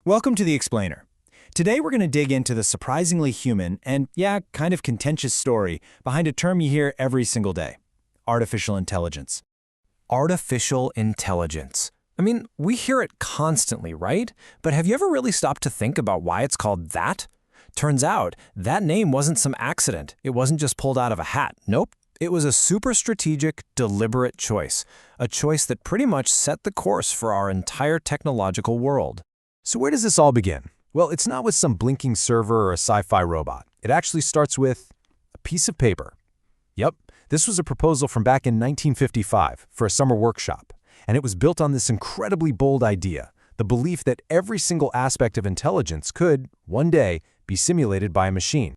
Welcome to The Explainer. Today we're going to dig into the surprisingly human and, yeah, kind of contentious story behind a term you hear every single day: artificial intelligence. Artificial intelligence. I mean, we hear it constantly, right? But have you ever really stopped to think about why it's called that? Turns out, that name wasn't some accident. It wasn't just pulled out of a hat. Nope. It was a super strategic, deliberate choice. A choice that pretty much set the course for our entire technological world. So where does this all begin? Well, it's not with some blinking server or a sci-fi robot. It actually starts with a piece of paper. Yep, this was a proposal from back in 1955 for a summer workshop, and it was built on this incredibly bold idea, the belief that every single aspect of intelligence could, one day, be simulated by a machine.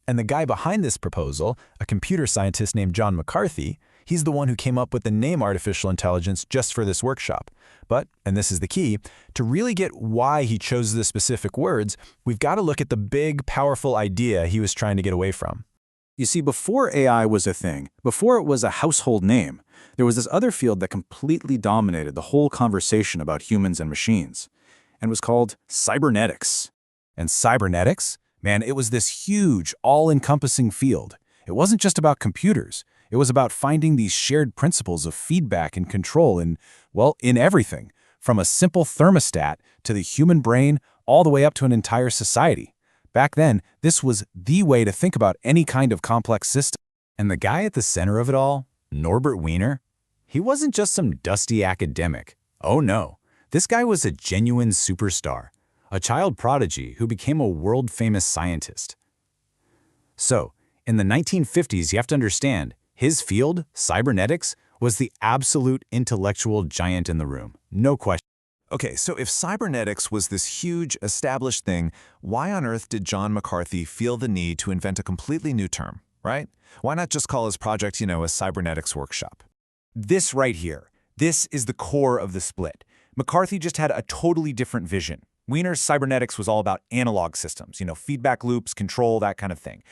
And the guy behind this proposal, a computer scientist named John McCarthy, he's the one who came up with the name artificial intelligence just for this workshop. But, and this is the key, to really get why he chose the specific words, we've got to look at the big, powerful idea he was trying to get away from. You see, before AI was a thing, before it was a household name, there was this other field that completely dominated the whole conversation about humans and machines, and was called cybernetics. And cybernetics? Man, it was this huge, all-encompassing field. It wasn't just about computers. It was about finding these shared principles of feedback and control in, well, in everything, from a simple thermostat to the human brain all the way up to an entire society. Back then, this was the way to think about any kind of complex system. And the guy at the center of it all, Norbert Wiener, he wasn't just some dusty academic. Oh no, this guy was a genuine superstar, a child prodigy who became a world-famous scientist. So, in the 1950s, you have to understand, his field, cybernetics, was the absolute intellectual giant in the room. No question. Okay, so if cybernetics was this huge, established thing, why on earth did John McCarthy feel the need to invent a completely new term, right? Why not just call his project, a cybernetics workshop? This right here, this is the core of the split. McCarthy just had a totally different vision. Wiener's cybernetics was all about analog systems, feedback loops, control, that kind of thing.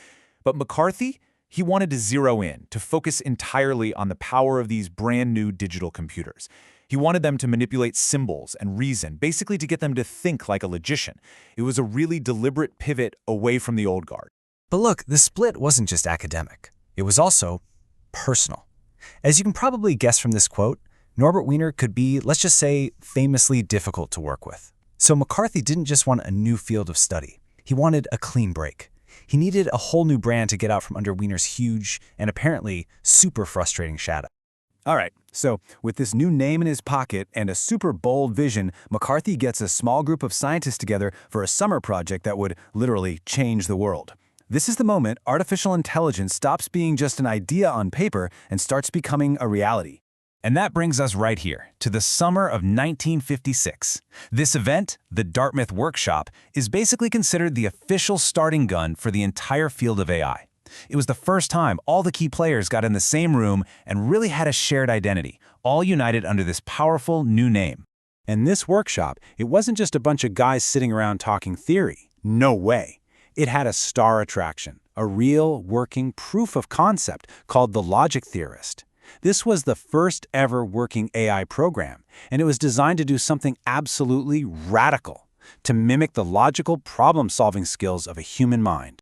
But McCarthy, he wanted to zero in, to focus entirely on the power of these brand new digital computers. He wanted them to manipulate symbols and reason, basically to get them to think like a logician. It was a really deliberate pivot away from the old guard. But look, the split wasn't just academic. It was also personal. As you can probably guess from this quote, Norbert Wiener could be, let's just say, famously difficult to work with. So McCarthy didn't just want a new field of study. He wanted a clean break. He needed a whole new brand to get out from under Wiener's huge and apparently super frustrating shadow. All right, so with this new name in his pocket and a super bold vision, McCarthy gets a small group of scientists together for a summer project that would literally change the world. This is the moment artificial intelligence stops being just an idea on paper and starts becoming a reality. And that brings us right here, to the summer of 1956. This event, the Dartmouth Workshop, is basically considered the official starting gun for the entire field of AI. It was the first time all the key players got in the same room and really had a shared identity, all united under this powerful new name. And this workshop, it wasn't just a bunch of guys sitting around talking theory. No way. It had a star attraction, a real, working proof of concept called the logic theorist. This was the first ever working AI program, and it was designed to do something absolutely radical, to mimic the logical problem-solving skills of a human mind.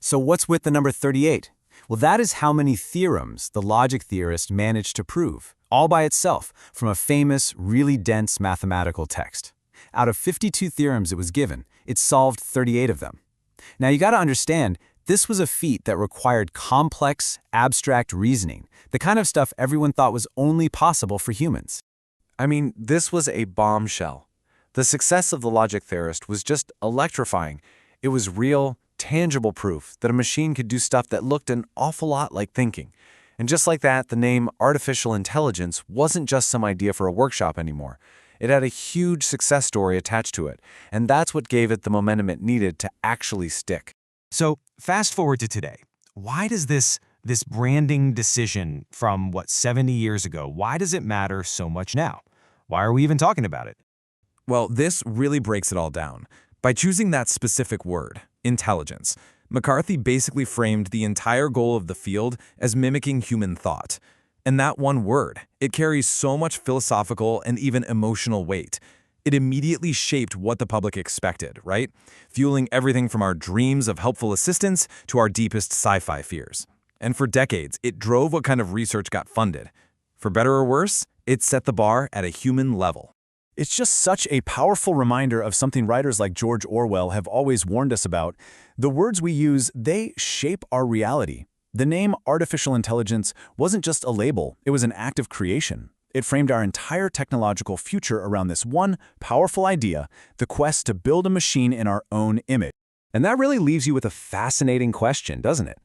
So what's with the number 38? Well, that is how many theorems the logic theorist managed to prove, all by itself, from a famous, really dense mathematical text. Out of 52 theorems it was given, it solved 38 of them. Now you gotta understand, this was a feat that required complex, abstract reasoning, the kind of stuff everyone thought was only possible for humans. I mean, this was a bombshell. The success of the logic theorist was just electrifying. It was real, tangible proof that a machine could do stuff that looked an awful lot like thinking. And just like that, the name artificial intelligence wasn't just some idea for a workshop anymore. It had a huge success story attached to it, and that's what gave it the momentum it needed to actually stick. So fast forward to today. Why does this branding decision from, 70 years ago, why does it matter so much now? Why are we even talking about it? Well, this really breaks it all down. By choosing that specific word, intelligence, McCarthy basically framed the entire goal of the field as mimicking human thought. And that one word, it carries so much philosophical and even emotional weight. It immediately shaped what the public expected, right? Fueling everything from our dreams of helpful assistance to our deepest sci-fi fears. And for decades, it drove what kind of research got funded. For better or worse, it set the bar at a human level. It's just such a powerful reminder of something writers like George Orwell have always warned us about. The words we use, they shape our reality. The name artificial intelligence wasn't just a label, it was an act of creation. It framed our entire technological future around this one powerful idea, the quest to build a machine in our own image. And that really leaves you with a fascinating question, doesn't it?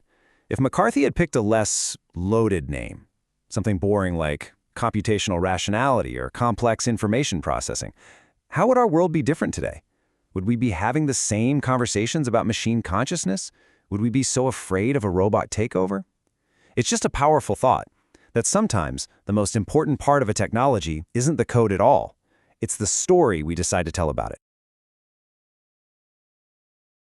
If McCarthy had picked a less loaded name, something boring like computational rationality or complex information processing, how would our world be different today? Would we be having the same conversations about machine consciousness? Would we be so afraid of a robot takeover? It's just a powerful thought that sometimes the most important part of a technology isn't the code at all. It's the story we decide to tell about it.